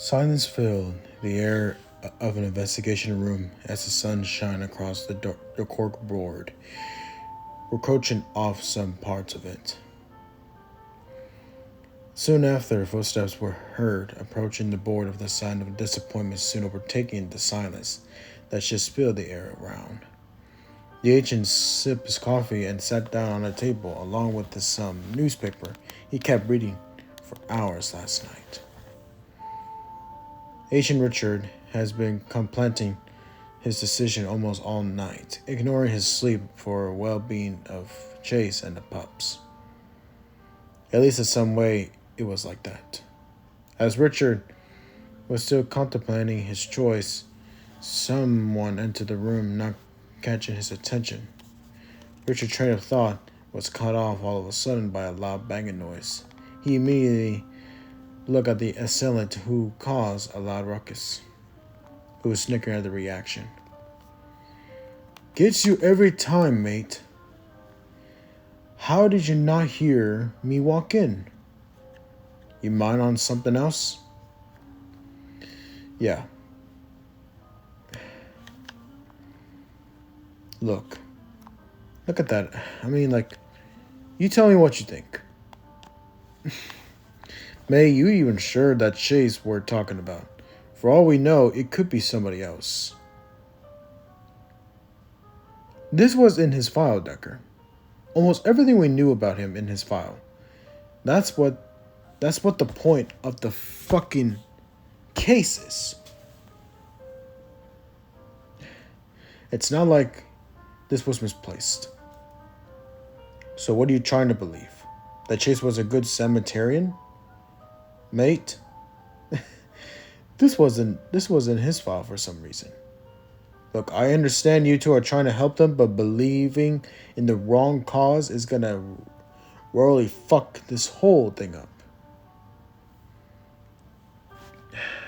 Silence filled the air of an investigation room as the sun shone across the cork board, encroaching off some parts of it. Soon after, footsteps were heard approaching the board with the sign of disappointment soon overtaking the silence that just filled the air around. The agent sipped his coffee and sat down on a table along with some newspaper he kept reading for hours last night. Agent Richard has been contemplating his decision almost all night, ignoring his sleep for the well-being of Chase and the pups. At least in some way, it was like that. As Richard was still contemplating his choice, someone entered the room, not catching his attention. Richard's train of thought was cut off all of a sudden by a loud banging noise. He immediately looked at the assailant who caused a loud ruckus, who was snickering at the reaction. "Gets you every time, mate. How did you not hear me walk in? You mind on something else?" "Yeah. Look at that. You tell me what you think." "May, you even sure that Chase we're talking about? For all we know, it could be somebody else." "This was in his file, Decker. Almost everything we knew about him in his file. That's what the point of the fucking case is. It's not like this was misplaced. So what are you trying to believe? That Chase was a good cemeterian? Mate, this wasn't his file for some reason. Look, I understand you two are trying to help them, but believing in the wrong cause is gonna royally fuck this whole thing up.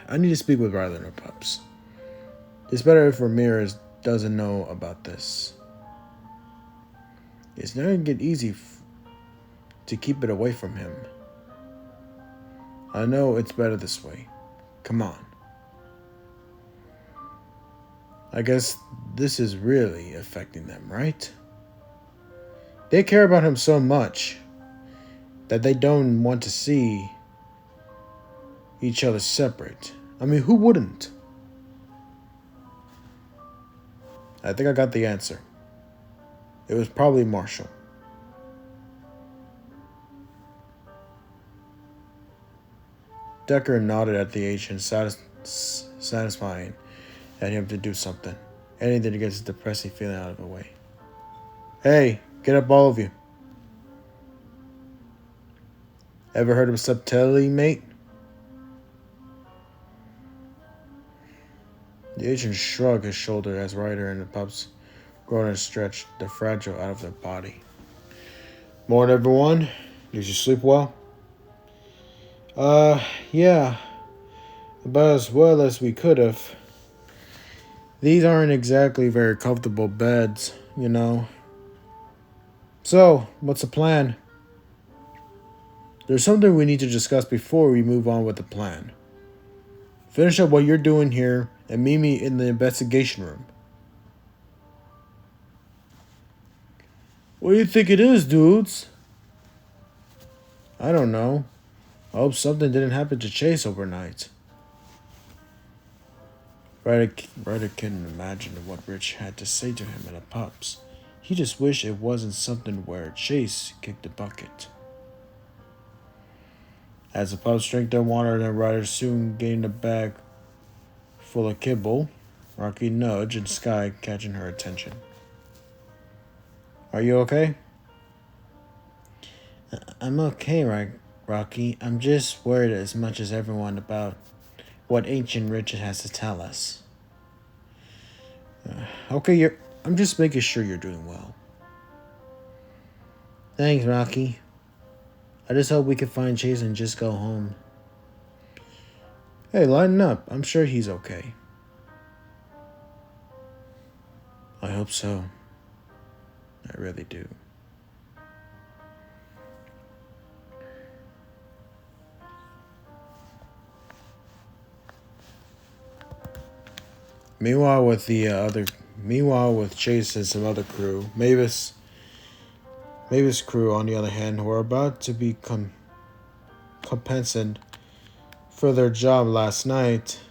I need to speak with Ryder and her pups. It's better if Ramirez doesn't know about this. It's not gonna get easy to keep it away from him. I know it's better this way. Come on. I guess this is really affecting them, right? They care about him so much that they don't want to see each other separate. I mean, who wouldn't? I think I got the answer. It was probably Marshall. Decker nodded at the agent, satisfying at him to do something. Anything to get his depressing feeling out of the way. "Hey, get up, all of you. Ever heard of subtlety, mate?" The agent shrugged his shoulder as Ryder and the pups groaned and stretched the fragile out of their body. "Morning, everyone. Did you sleep well?" Yeah. About as well as we could have. These aren't exactly very comfortable beds, you know. So, what's the plan?" "There's something we need to discuss before we move on with the plan. Finish up what you're doing here and meet me in the investigation room." "What do you think it is, dudes?" "I don't know. I hope something didn't happen to Chase overnight." Ryder couldn't imagine what Rich had to say to him and the pups. He just wished it wasn't something where Chase kicked the bucket. As the pups drank their water and Ryder soon gained a bag full of kibble, Rocky nudged and Sky catching her attention. "Are you okay?" "I'm okay, Rocky. I'm just worried as much as everyone about what Ancient Richard has to tell us." Okay, I'm just making sure you're doing well." "Thanks, Rocky. I just hope we can find Chase and just go home." "Hey, lighten up. I'm sure he's okay." "I hope so. I really do." Meanwhile, with Chase and some other crew, Mavis' crew, on the other hand, were about to be compensated for their job last night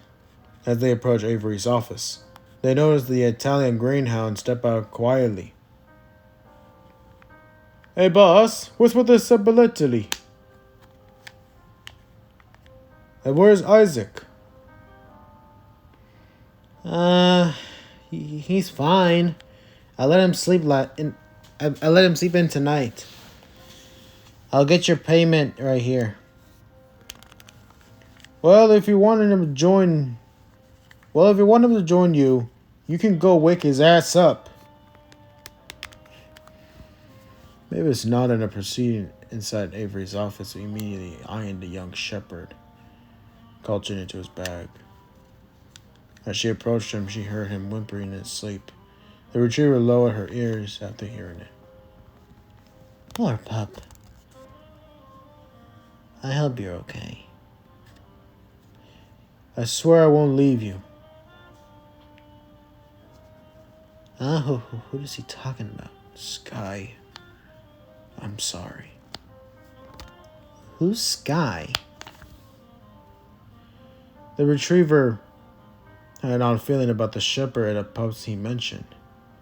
as they approached Avery's office. They noticed the Italian greenhound step out quietly. Hey boss, what's with this ability? And where's Isaac? He's fine. I let him sleep I let him sleep in tonight. I'll get your payment right here. Well, if you wanted him to join you, you can go wake his ass up. Mavis nodded and proceeded inside Avery's office, immediately eyeing the young shepherd, cultured into his bag. As she approached him, she heard him whimpering in his sleep. The retriever lowered her ears after hearing it. Poor pup. I hope you're okay. I swear I won't leave you. Who is he talking about? Sky. I'm sorry. Who's Sky? The retriever had an odd feeling about the shepherd at the pubs he mentioned.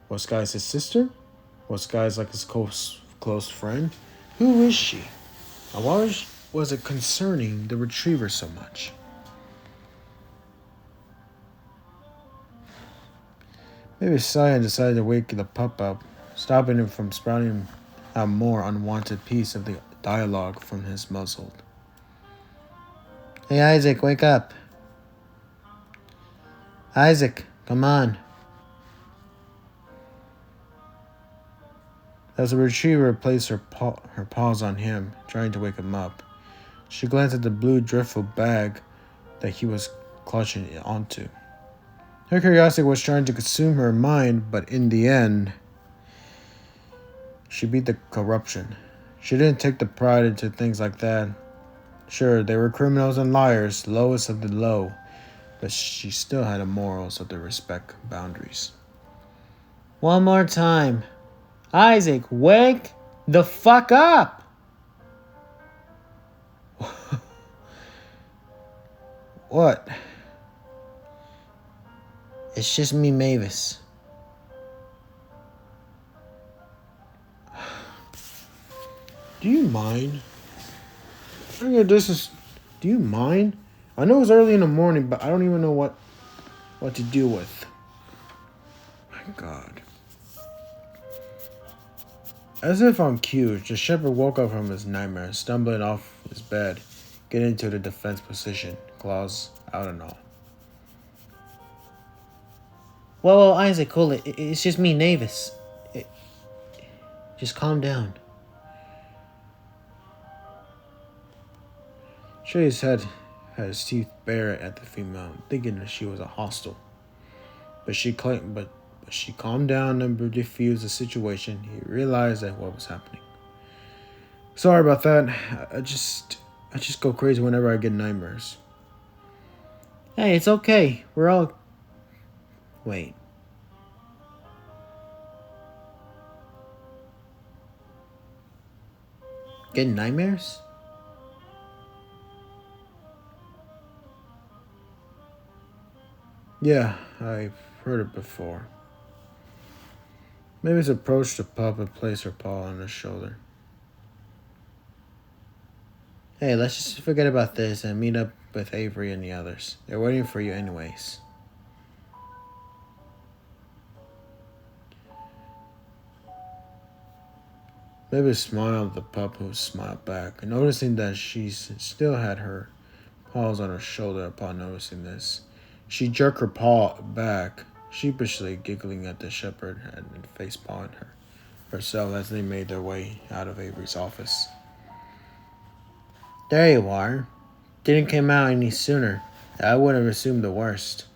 Was Sky's his sister? Was Sky's like his close friend? Who is she? And why was it concerning the retriever so much? Maybe Cyan decided to wake the pup up, stopping him from spouting out more unwanted piece of the dialogue from his muzzled. Hey Isaac, wake up. Isaac, come on. As the retriever placed her paws on him, trying to wake him up, she glanced at the blue driftwood bag that he was clutching onto. Her curiosity was trying to consume her mind, but in the end, she beat the corruption. She didn't take the pride into things like that. Sure, they were criminals and liars, lowest of the low, but she still had the morals of the respect boundaries. One more time. Isaac, wake the fuck up! What? It's just me, Mavis. Do you mind? Do you mind? I know it's early in the morning, but I don't even know what to deal with. My God. As if on cue, the shepherd woke up from his nightmare, stumbling off his bed, getting into the defense position, claws out and all. Whoa, Isaac, hold it. It's just me, Mavis. Just calm down. Chase had his teeth bare at the female, thinking that she was a hostile. But she calmed down and diffused the situation. He realized that what was happening. Sorry about that. I just go crazy whenever I get nightmares. Hey, it's okay. We're all... Wait. Getting nightmares? Yeah, I've heard it before. Mavis approached the pup and placed her paw on his shoulder. Hey, let's just forget about this and meet up with Avery and the others. They're waiting for you anyways. Mavis smiled at the pup, who smiled back, noticing that she still had her paws on her shoulder. Upon noticing this, she jerked her paw back, sheepishly giggling at the shepherd and face-pawing herself as they made their way out of Avery's office. There you are. Didn't come out any sooner. I would have assumed the worst.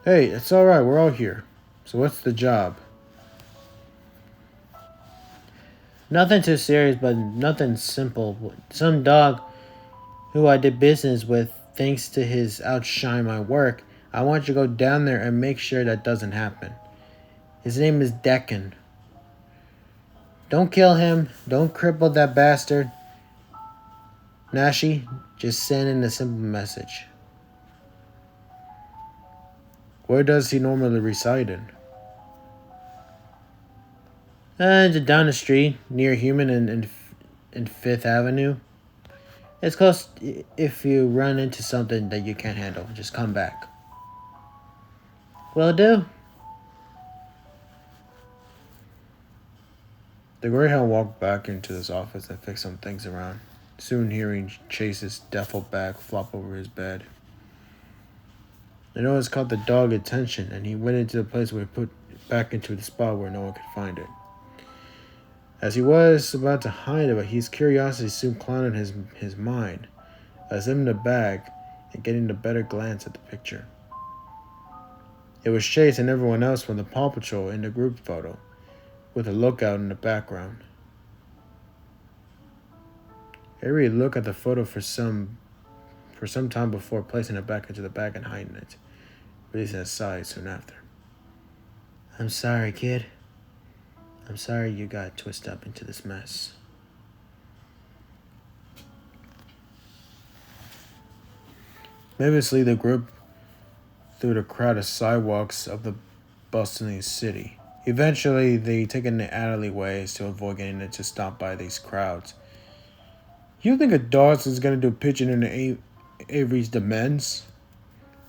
Hey, it's alright, we're all here. So what's the job? Nothing too serious, but nothing simple. Some dog who I did business with, thanks to his outshine my work, I want you to go down there and make sure that doesn't happen. His name is Deccan. Don't kill him. Don't cripple that bastard. Nashi, just send in a simple message. Where does he normally reside in? Down the street, near Human and 5th Avenue. It's close. If you run into something that you can't handle, just come back. Will do. The Greyhound walked back into his office and fixed some things around, soon hearing Chase's duffel bag flop over his bed. The noise caught the dog attention, and he went into the place where he put it back into the spot where no one could find it. As he was about to hide it, but his curiosity soon clouded his mind, examining the bag and getting a better glance at the picture. It was Chase and everyone else from the Paw Patrol in the group photo, with a lookout in the background. Harry looked at the photo for some time before placing it back into the bag and hiding it, releasing a sigh soon after. I'm sorry, kid. I'm sorry you got twisted up into this mess. Mavis lead the group through the crowded sidewalks of the bustling city. Eventually, they take in the alleyways to avoid getting into stopped by these crowds. You think a Dawson's gonna do pitching into Avery's demands?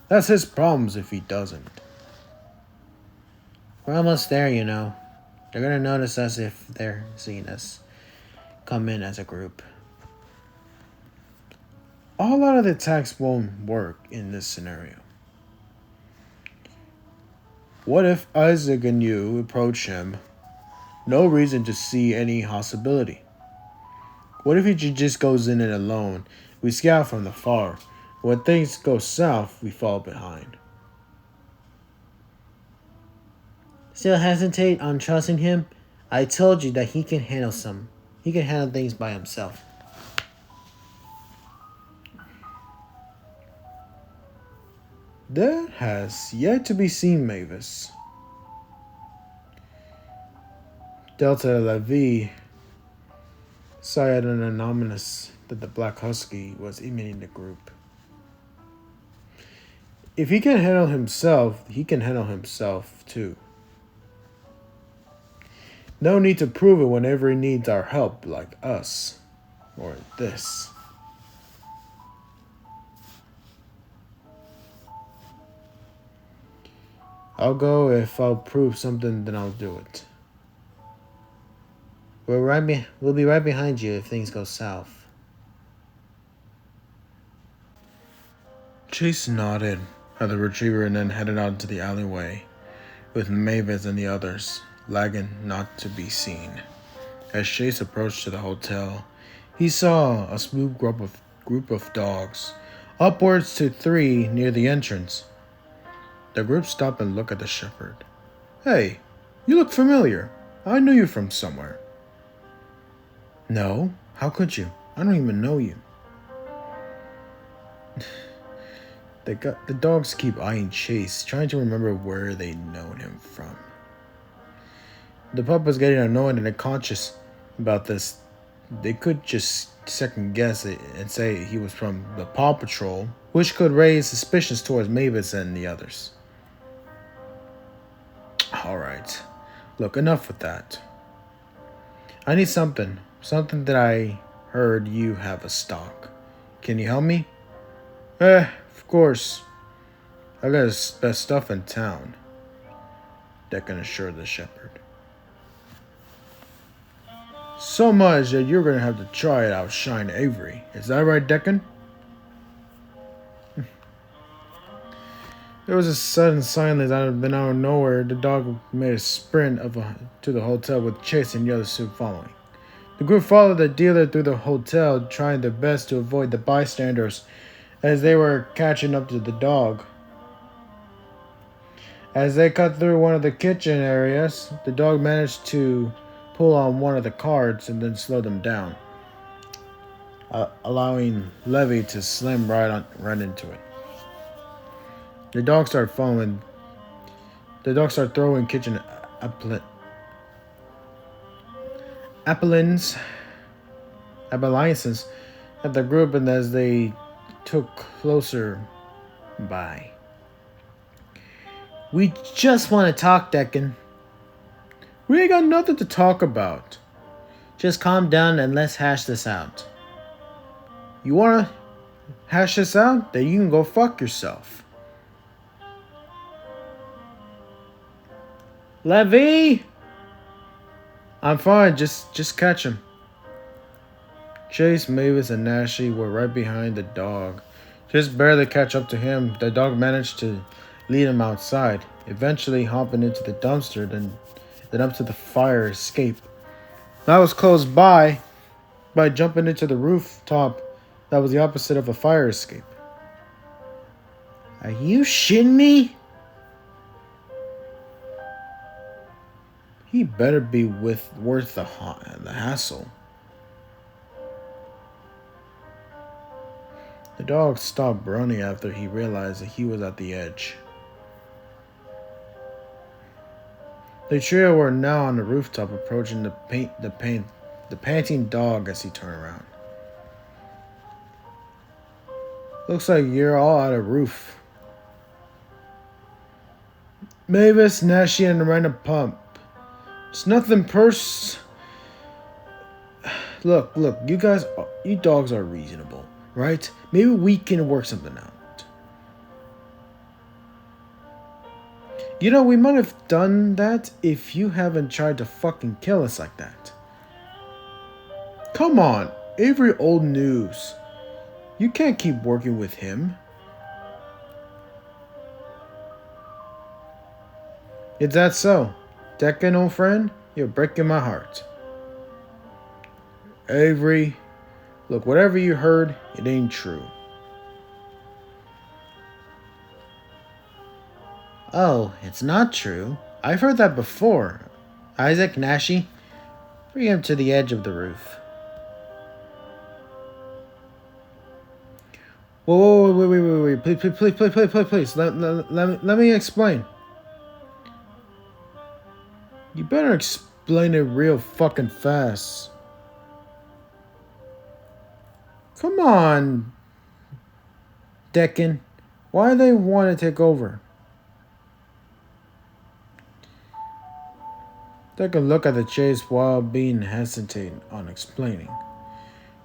That's his problems if he doesn't. We're almost there, you know. They're gonna notice us if they're seeing us come in as a group. A lot of the attacks won't work in this scenario. What if Isaac and you approach him? No reason to see any hostility. What if he just goes in it alone? We scout from the far. When things go south, we fall behind. Still hesitate on trusting him? I told you that he can handle things by himself. That has yet to be seen, Mavis. Delta Levy sighed an anonymous that the Black Husky was emanating the group. If he can handle himself, he can handle himself too. No need to prove it whenever he needs our help, like us. Or this. I'll go if I'll prove something, then I'll do it. We'll be right behind you if things go south. Chase nodded at the retriever and then headed out into the alleyway, with Mavis and the others lagging not to be seen. As Chase approached to the hotel, he saw a smooth group of dogs, upwards to 3 near the entrance. The group stopped and looked at the shepherd. Hey, you look familiar. I knew you from somewhere. No, how could you? I don't even know you. The dogs keep eyeing Chase, trying to remember where they'd known him from. The pup was getting annoyed and unconscious about this. They could just second guess it and say he was from the Paw Patrol, which could raise suspicions towards Mavis and the others. Alright, look, enough with that. I need something that I heard you have a stock. Can you help me? Of course. I got the best stuff in town, Deccan assured the shepherd. So much that you're gonna have to try it outshine Avery. Is that right, Deccan? There was a sudden silence out of nowhere. The dog made a sprint to the hotel with Chase and the other suit following. The group followed the dealer through the hotel, trying their best to avoid the bystanders as they were catching up to the dog. As they cut through one of the kitchen areas, the dog managed to pull on one of the carts and then slow them down, allowing Levy to slam right into it. The dogs start following. The dogs start throwing kitchen appliances at the group, and as they took closer by. We just want to talk, Deccan. We ain't got nothing to talk about. Just calm down and let's hash this out. You wanna hash this out? Then you can go fuck yourself. Levy! I'm fine, just catch him. Chase, Mavis, and Nashi were right behind the dog. Just barely catch up to him, the dog managed to lead him outside, eventually hopping into the dumpster, then up to the fire escape. I was close by jumping into the rooftop that was the opposite of a fire escape. Are you shitting me? He better be worth the hassle. The dog stopped running after he realized that he was at the edge. The trio were now on the rooftop, approaching the panting dog as he turned around. Looks like you're all out of roof. Mavis, Nashi, and the random pump. It's nothing Look, you dogs are reasonable, right? Maybe we can work something out. You know, we might have done that if you haven't tried to fucking kill us like that. Come on, Avery old news. You can't keep working with him. Is that so? Deccan, old friend, you're breaking my heart. Avery, look, whatever you heard, it ain't true. Oh, it's not true. I've heard that before. Isaac, Nashi, bring him to the edge of the roof. Whoa, wait. Please. Let me explain. You better explain it real fucking fast. Come on, Deccan. Why do they want to take over? Take a look at the chase while being hesitant on explaining.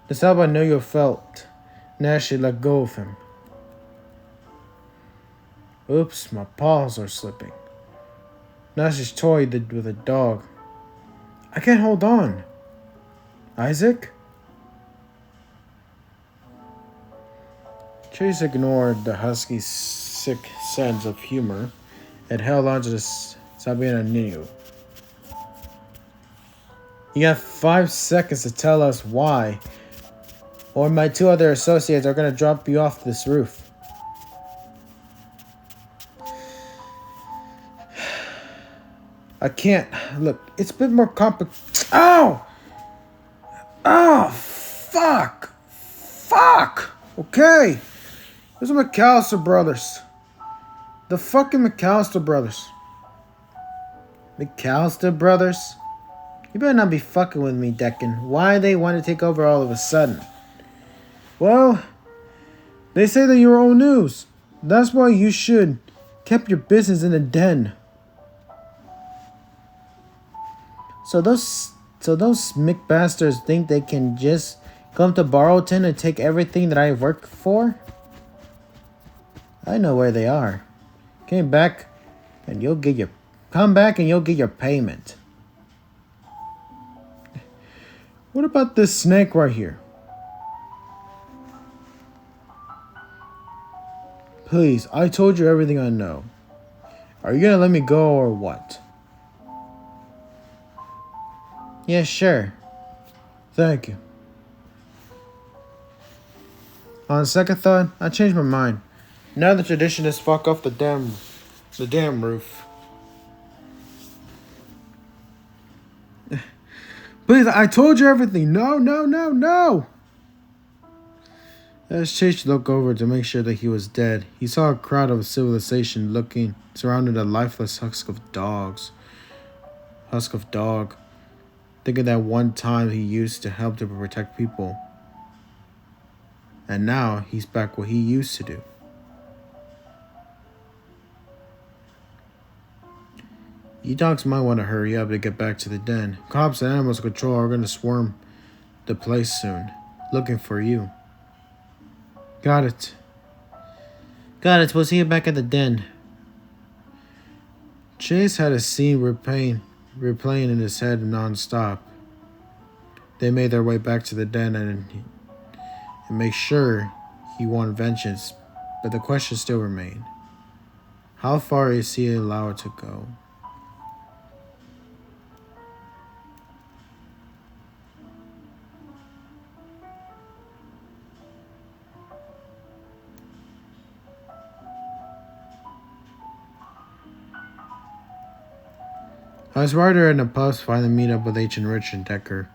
That's how I know you felt. Nashi let go of him. Oops, my paws are slipping. Nashi's toyed with a dog. I can't hold on. Isaac? Chase ignored the husky's sick sense of humor and held on to Sabina Ninu. You got 5 seconds to tell us why, or my 2 other associates are going to drop you off this roof. I can't. Look, it's a bit more complicated. Ow! Oh, fuck! Okay. Those are McAllister brothers. The fucking McAllister brothers. McAllister brothers? You better not be fucking with me, Deccan. Why they want to take over all of a sudden? Well, they say that you're old news. That's why you should keep your business in a den. So those Mick bastards think they can just come to Barrowton and take everything that I work for? I know where they are. Come back and you'll get your payment. What about this snake right here? Please, I told you everything I know. Are you gonna let me go or what? Yeah, sure. Thank you. On second thought, I changed my mind. Now the tradition is fuck off the damn roof. Please, I told you everything. No. As Chase looked over to make sure that he was dead, he saw a crowd of civilization looking surrounded a lifeless husk of dog, thinking that one time he used to help to protect people, and now he's back what he used to do. You dogs might want to hurry up to get back to the den. Cops and animals control are going to swarm the place soon, looking for you. Got it. Got it. We'll see you back at the den. Chase had a scene replaying in his head non-stop. They made their way back to the den and make sure he wanted vengeance, but the question still remained. How far is he allowed to go? As Ryder and the pups finally meet up with H and Rich and Decker,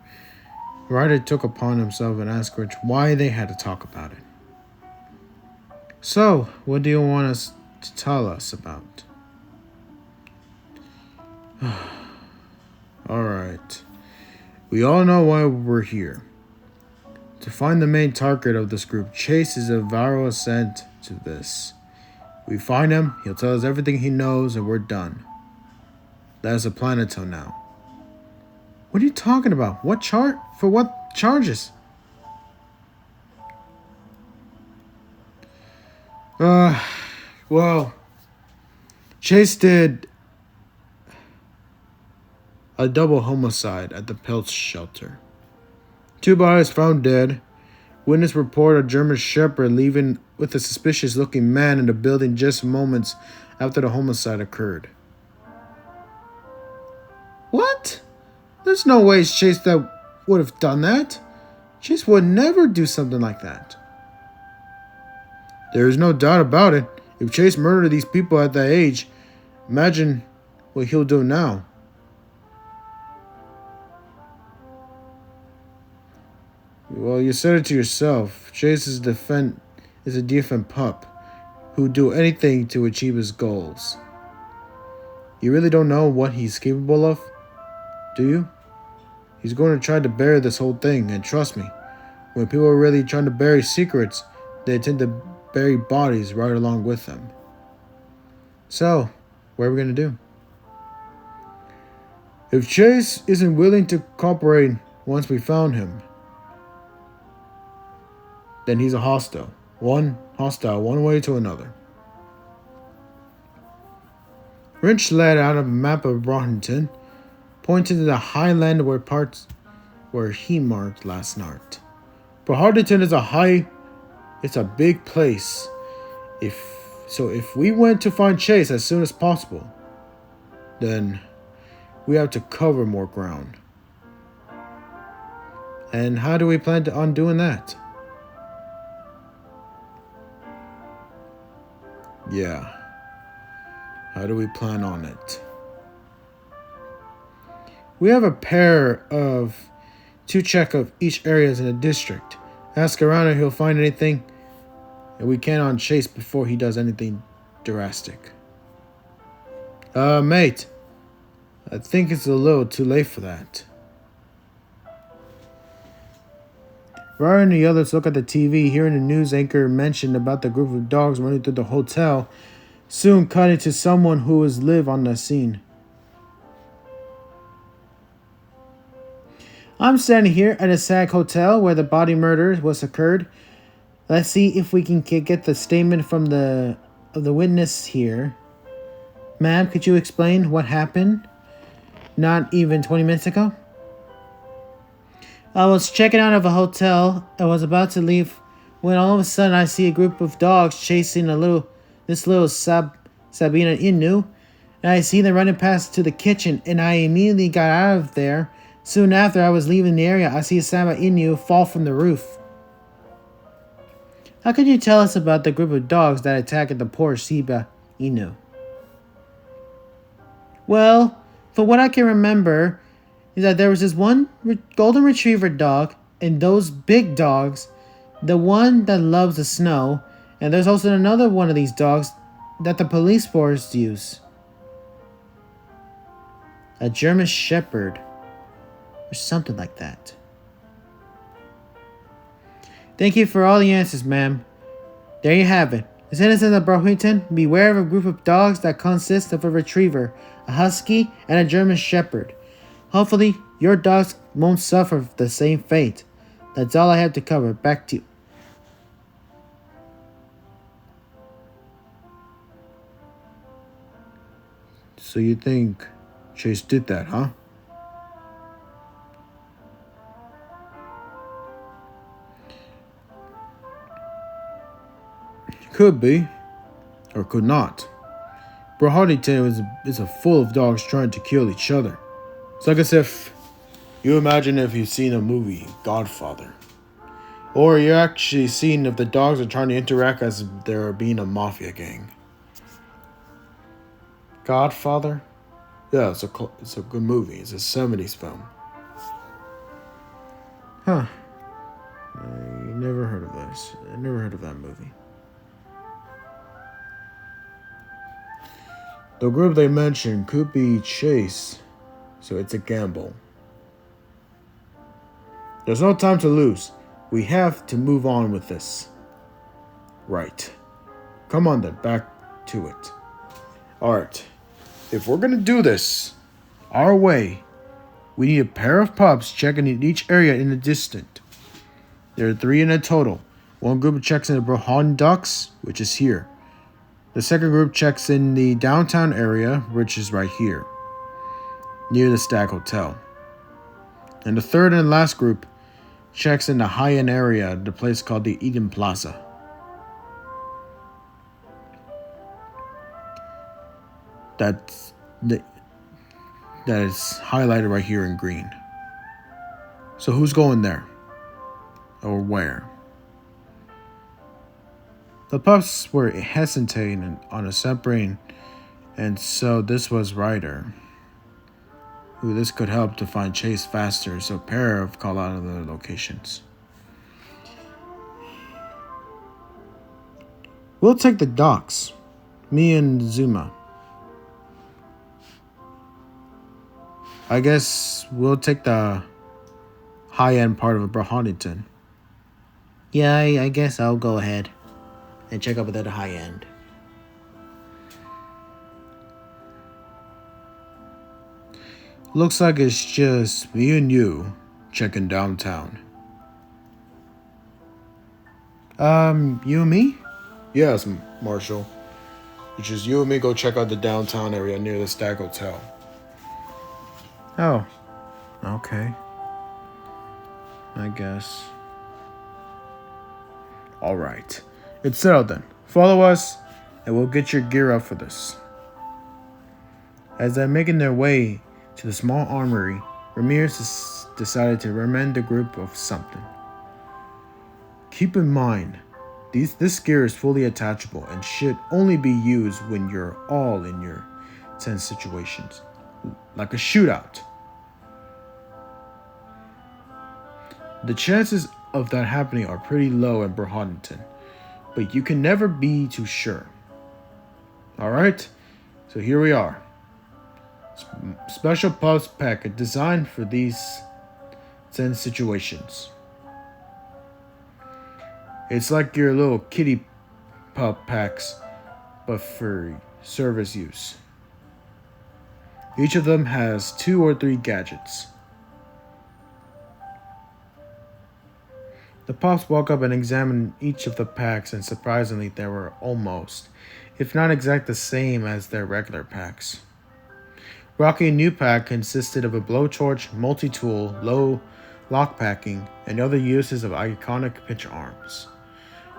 Ryder took upon himself and asked Rich why they had to talk about it. So, what do you want us to tell us about? Alright. We all know why we're here. To find the main target of this group, Chase is a viral ascent to this. We find him, he'll tell us everything he knows, and we're done. That is a plan until now. What are you talking about? For what charges? Well, Chase did a double homicide at the Peltz shelter. 2 bodies found dead. Witness report a German Shepherd leaving with a suspicious-looking man in the building just moments after the homicide occurred. What? There's no way Chase that would have done that. Chase would never do something like that. There is no doubt about it. If Chase murdered these people at that age, imagine what he'll do now. Well, you said it to yourself. Chase is a different pup who'd do anything to achieve his goals. You really don't know what he's capable of, do you? He's going to try to bury this whole thing, and trust me, when people are really trying to bury secrets, they tend to bury bodies right along with them. So, what are we going to do? If Chase isn't willing to cooperate once we found him, then he's a hostile. One way to another. Wrench led out a map of Brockington, pointing to the highland where he marked last night. But Hardington is it's a big place. If we went to find Chase as soon as possible, then we have to cover more ground. And how do we plan on doing that? Yeah. How do we plan on it? We have a pair of 2 check of each areas in the district. Ask around if he'll find anything, and we can on Chase before he does anything drastic. Mate, I think it's a little too late for that. Ryan and the others look at the TV, hearing the news anchor mention about the group of dogs running through the hotel, soon cutting to someone who was live on the scene. I'm standing here at a SAG hotel where the body murder was occurred. Let's see if we can get the statement from the witness here. Ma'am, could you explain what happened? Not even 20 minutes ago? I was checking out of a hotel. I was about to leave when all of a sudden I see a group of dogs chasing this little Sabina Inu, and I see them running past to the kitchen, and I immediately got out of there. Soon after I was leaving the area, I see Saba Inu fall from the roof. How could you tell us about the group of dogs that attacked the poor Shiba Inu? Well, from what I can remember, is that there was this one golden retriever dog, and those big dogs The one that loves the snow, and there's also another one of these dogs that the police force use. A German Shepherd, or something like that. Thank you for all the answers, ma'am. There you have it. The citizens of Brockington, beware of a group of dogs that consist of a retriever, a husky, and a German Shepherd. Hopefully, your dogs won't suffer the same fate. That's all I have to cover. Back to you. So you think Chase did that, huh? Could be, or could not. Brockington is a full of dogs trying to kill each other. It's like as if you imagine if you've seen a movie, Godfather. Or you're actually seeing if the dogs are trying to interact as if they're being a mafia gang. Godfather? Yeah, it's a good movie. It's a 70s film. Huh. I never heard of this. I never heard of that movie. The group they mentioned could be Chase, so it's a gamble. There's no time to lose. We have to move on with this. Right. Come on then, back to it. Alright. If we're gonna do this our way, we need a pair of pups checking in each area in the distance. There are 3 in a total. One group checks in the Brohan Ducks, which is here. The second group checks in the downtown area, which is right here, near the Stag Hotel. And the third and last group checks in the high-end area, the place called the Eden Plaza. That is highlighted right here in green. So who's going there? Or where? The pups were hesitating on a separating, and so this was Ryder. Who this could help to find Chase faster, so a pair of call out of the locations. We'll take the docks. Me and Zuma. I guess we'll take the high-end part of Brockington. Yeah, I guess I'll go ahead and check up at the high end. Looks like it's just me and you checking downtown. You and me? Yes, Marshall. It's just you and me go check out the downtown area near the Stag Hotel. Oh, okay. I guess. Alright. It's settled then. Follow us, and we'll get your gear up for this. As they're making their way to the small armory, Ramirez decided to remind the group of something. Keep in mind, this gear is fully attachable and should only be used when you're all in your tense situations, like a shootout. The chances of that happening are pretty low in Brockington, but you can never be too sure. Alright, so here we are. Special pups packet designed for these tense situations. It's like your little kitty pup packs, but for service use. Each of them has 2 or 3 gadgets. The pups walk up and examine each of the packs, and surprisingly they were almost, if not exact, the same as their regular packs. Rocky's new pack consisted of a blowtorch, multi-tool, low lockpacking, and other uses of iconic pinch arms.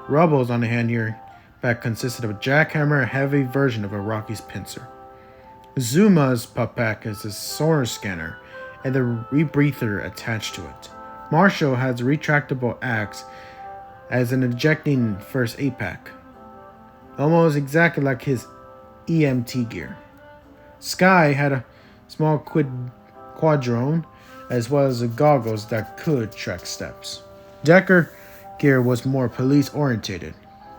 Rubble's, on the hand here, pack consisted of a jackhammer, a heavy version of a Rocky's pincer. Zuma's pup pack is a sonar scanner and the rebreather attached to it. Marshall has a retractable axe as an ejecting first aid pack, almost exactly like his EMT gear. Sky had a small quadrone as well as the goggles that could track steps. Decker gear was more police-orientated,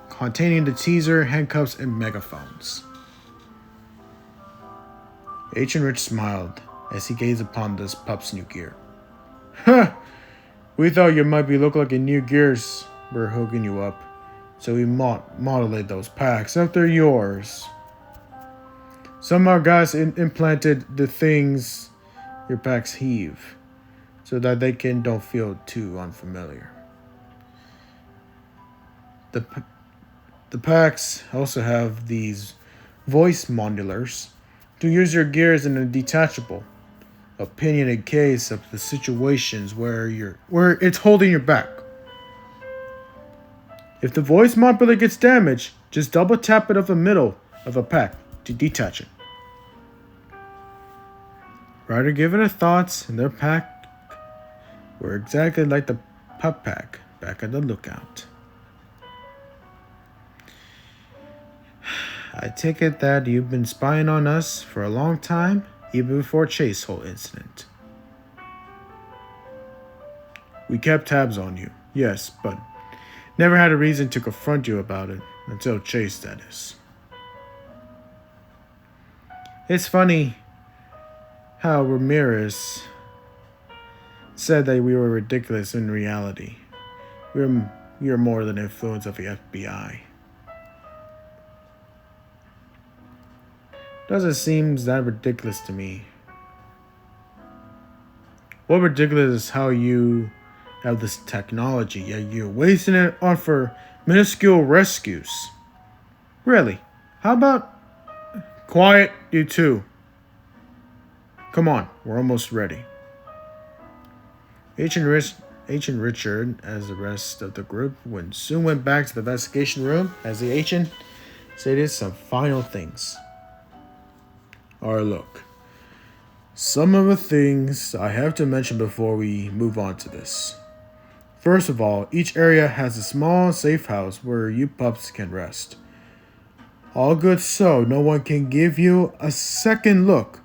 containing the teaser, handcuffs, and megaphones. Agent Rich smiled as he gazed upon this pup's new gear. "Huh! We thought you might be looking like a new gears. We're hooking you up. So we modeled those packs after yours. Some of our guys implanted the things your packs heave, so that they don't feel too unfamiliar. The packs also have these voice modulars to use your gears in a detachable, opinionated case of the situations where it's holding your back. If the voice modulator gets damaged, just double tap it off the middle of a pack to detach it. Ryder given her thoughts, and their pack were exactly like the pup pack back at the lookout. I take it that you've been spying on us for a long time, even before Chase's whole incident. We kept tabs on you, yes, but never had a reason to confront you about it, until Chase, that is. It's funny how Ramirez said that we were ridiculous in reality. We are more than the influence of the FBI. Doesn't seem that ridiculous to me. What ridiculous is how you have this technology, yet you're wasting it on for minuscule rescues. Really? How about... Quiet, you two. Come on, we're almost ready. Agent Richard, as the rest of the group, soon went back to the investigation room as the agent stated some final things. Alright, look. Some of the things I have to mention before we move on to this. First of all, each area has a small safe house where you pups can rest. All good so no one can give you a second look.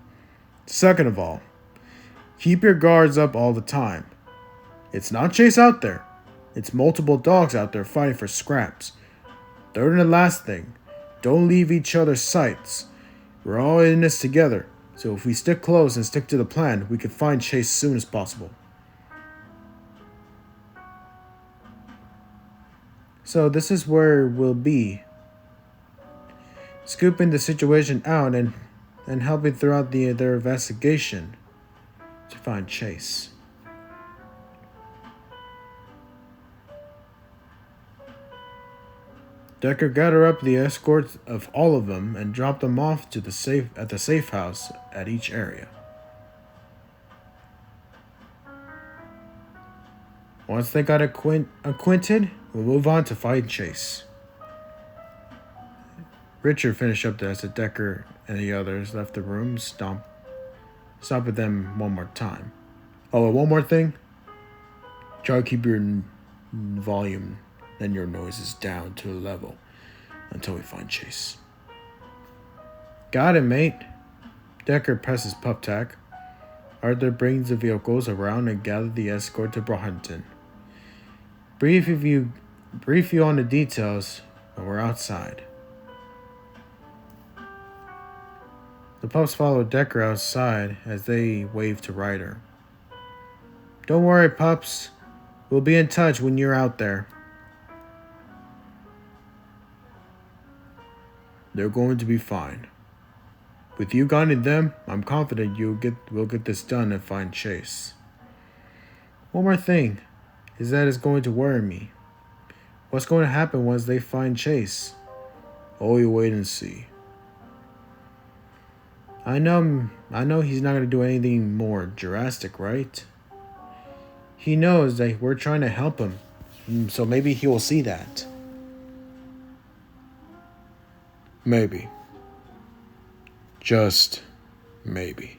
Second of all, keep your guards up all the time. It's not Chase out there. It's multiple dogs out there fighting for scraps. Third and the last thing, don't leave each other's sights. We're all in this together, so if we stick close and stick to the plan, we can find Chase as soon as possible. So this is where we'll be. Scooping the situation out and helping throughout their investigation to find Chase. Decker gathered up the escorts of all of them and dropped them off to the safe house at each area. Once they got acquainted, we'll move on to find Chase. Richard finished up as the Decker and the others left the room, stopped at them one more time. Oh, and one more thing. Try to keep your volume and your noises down to a level until we find Chase. Got it, mate. Decker presses pup tack. Arthur brings the vehicles around and gathers the escort to Brockhampton. Brief you on the details when we're outside. The pups follow Decker outside as they wave to Ryder. Don't worry, pups. We'll be in touch when you're out there. They're going to be fine. With you guiding them, I'm confident we'll get this done and find Chase. One more thing is that it's going to worry me. What's going to happen once they find Chase? Oh, you wait and see. I know he's not going to do anything more drastic, right? He knows that we're trying to help him, so maybe he will see that. Maybe. Just maybe.